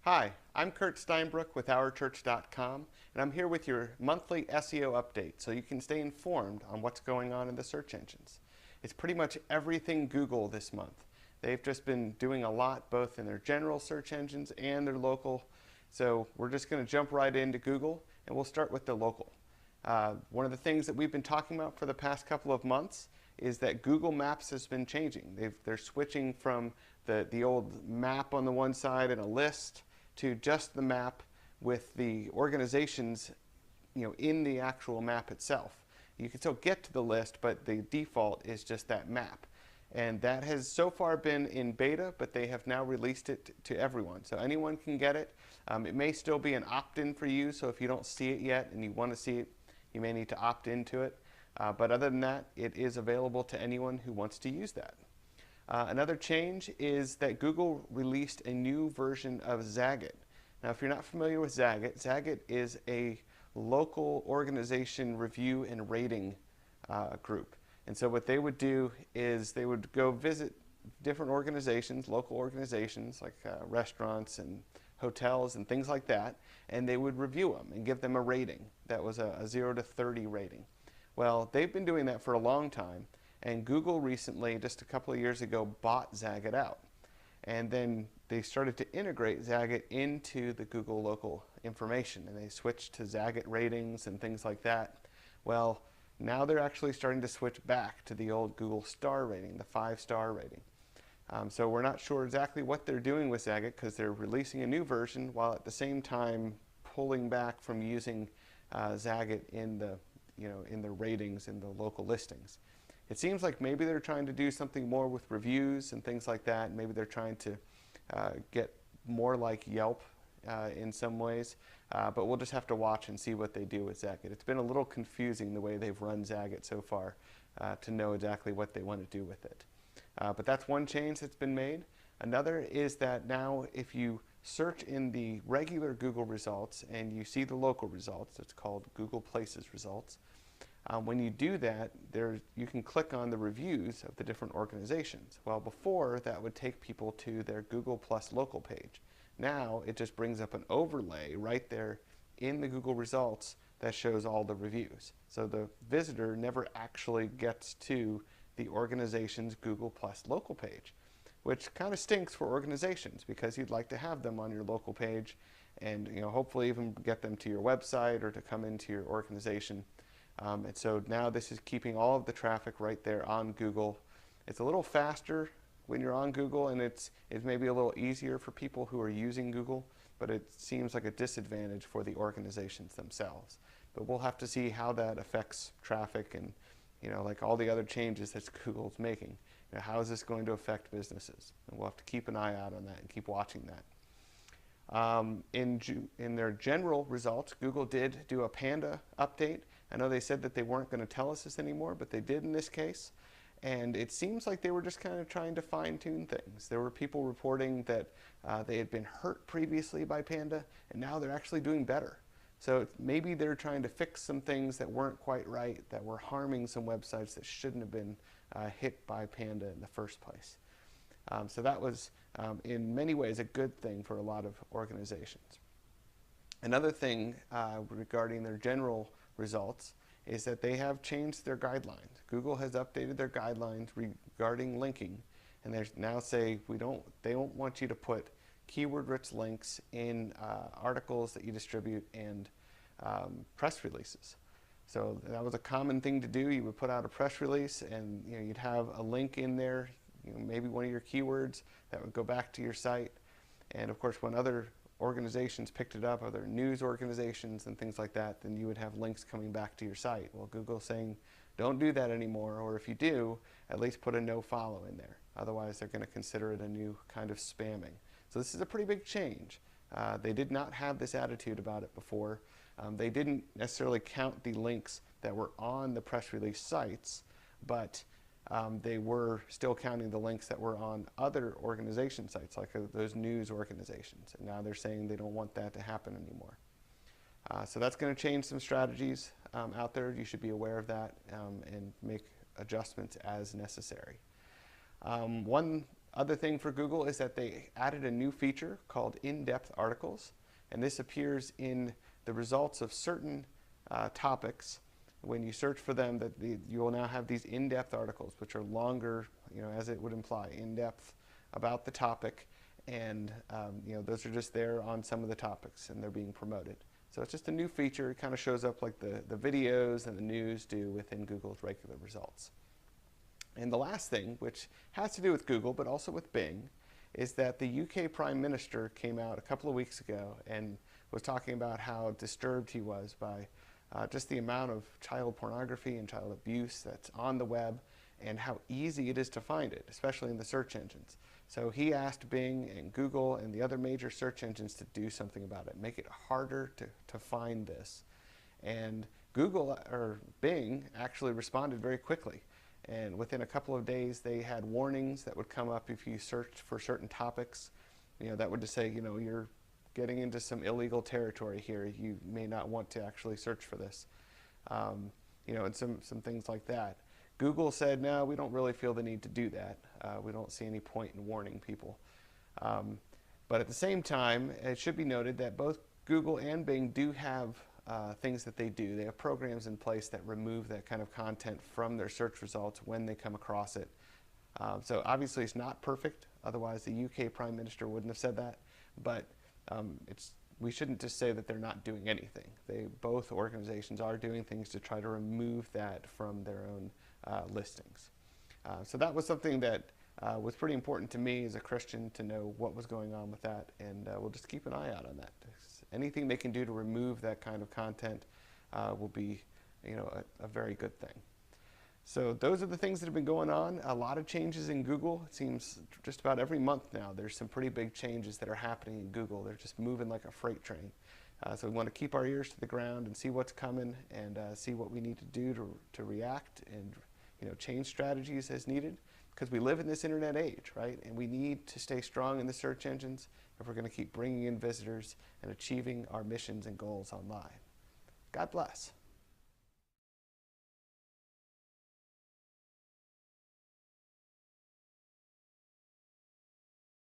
Hi, I'm Kurt Steinbrook with OurChurch.com, and I'm here with your monthly SEO update so you can stay informed on what's going on in the search engines. It's pretty much everything Google this month. They've just been doing a lot both in their general search engines and their local, so we're just going to jump right into Google, and we'll start with the local. One of the things that we've been talking about for the past couple of months is that Google Maps has been changing. They're switching from the old map on the one side and a list to just the map with the organizations, in the actual map itself. You can still get to the list, but the default is just that map. And that has so far been in beta, but they have now released it to everyone. So anyone can get it. It may still be an opt-in for you, so if you don't see it yet and you want to see it, you may need to opt into it. But other than that, it is available to anyone who wants to use that. Another change is that Google released a new version of Zagat. Now, if you're not familiar with Zagat, Zagat is a local organization review and rating group. And so what they would do is they would go visit different organizations, local organizations like restaurants and hotels and things like that, and they would review them and give them a rating. That was a 0 to 30 rating. Well, they've been doing that for a long time, and Google recently, just a couple of years ago, bought Zagat out. And then they started to integrate Zagat into the Google local information, and they switched to Zagat ratings and things like that. Well, now they're actually starting to switch back to the old Google star rating, the 5-star rating. So we're not sure exactly what they're doing with Zagat because they're releasing a new version while at the same time pulling back from using Zagat in the in the ratings in the local listings. It seems like maybe they're trying to do something more with reviews and things like that. Maybe they're trying to get more like Yelp in some ways, but we'll just have to watch and see what they do with Zagat. It's been a little confusing the way they've run Zagat so far to know exactly what they want to do with it. But that's one change that's been made. Another is that now if you search in the regular Google results and you see the local results, it's called Google Places results. When you do that, you can click on the reviews of the different organizations. Well, before that would take people to their Google Plus local page. Now it just brings up an overlay right there in the Google results that shows all the reviews. So the visitor never actually gets to the organization's Google Plus local page, which kind of stinks for organizations because you'd like to have them on your local page and hopefully even get them to your website or to come into your organization. And so now this is keeping all of the traffic right there on Google. It's a little faster when you're on Google, and it's maybe a little easier for people who are using Google, but it seems like a disadvantage for the organizations themselves. But we'll have to see how that affects traffic and like all the other changes that Google's making. How is this going to affect businesses? And we'll have to keep an eye out on that and keep watching that. In their general results, Google did do a Panda update. I know they said that they weren't going to tell us this anymore, but they did in this case. And it seems like they were just kind of trying to fine-tune things. There were people reporting that they had been hurt previously by Panda, and now they're actually doing better. So maybe they're trying to fix some things that weren't quite right, that were harming some websites that shouldn't have been hit by Panda in the first place. So that was, in many ways, a good thing for a lot of organizations. Another thing regarding their general results is that they have changed their guidelines. Google has updated their guidelines regarding linking, and they now say they don't want you to put keyword-rich links in articles that you distribute and press releases. So that was a common thing to do. You would put out a press release, and you'd have a link in there, maybe one of your keywords that would go back to your site. And of course, when other organizations picked it up, other news organizations and things like that, then you would have links coming back to your site. Well, Google's saying, don't do that anymore, or if you do, at least put a no follow in there. Otherwise, they're going to consider it a new kind of spamming. So this is a pretty big change. They did not have this attitude about it before. They didn't necessarily count the links that were on the press release sites, but they were still counting the links that were on other organization sites, like those news organizations. And now they're saying they don't want that to happen anymore. So that's going to change some strategies out there. You should be aware of that and make adjustments as necessary. One Other thing for Google is that they added a new feature called in-depth articles, and this appears in the results of certain topics. When you search for them, you will now have these in-depth articles, which are longer, as it would imply, in-depth about the topic, and those are just there on some of the topics, and they're being promoted. So it's just a new feature. It kind of shows up like the videos and the news do within Google's regular results. And the last thing, which has to do with Google, but also with Bing, is that the UK Prime Minister came out a couple of weeks ago and was talking about how disturbed he was by just the amount of child pornography and child abuse that's on the web, and how easy it is to find it, especially in the search engines. So he asked Bing and Google and the other major search engines to do something about it, make it harder to find this. And Bing actually responded very quickly. And within a couple of days, they had warnings that would come up if you searched for certain topics. That would just say, you're getting into some illegal territory here. You may not want to actually search for this. And some things like that. Google said, no, we don't really feel the need to do that. We don't see any point in warning people. But at the same time, it should be noted that both Google and Bing do have things that they do. They have programs in place that remove that kind of content from their search results when they come across it. So obviously it's not perfect, otherwise the UK Prime Minister wouldn't have said that, but we shouldn't just say that they're not doing anything. Both organizations are doing things to try to remove that from their own listings. So that was something that was pretty important to me as a Christian to know what was going on with that, and we'll just keep an eye out on that. Anything they can do to remove that kind of content will be, a very good thing. So those are the things that have been going on. A lot of changes in Google. It seems just about every month now there's some pretty big changes that are happening in Google. They're just moving like a freight train. So we want to keep our ears to the ground and see what's coming, and see what we need to do to react and change strategies as needed, because we live in this internet age, right? And we need to stay strong in the search engines if we're going to keep bringing in visitors and achieving our missions and goals online. God bless.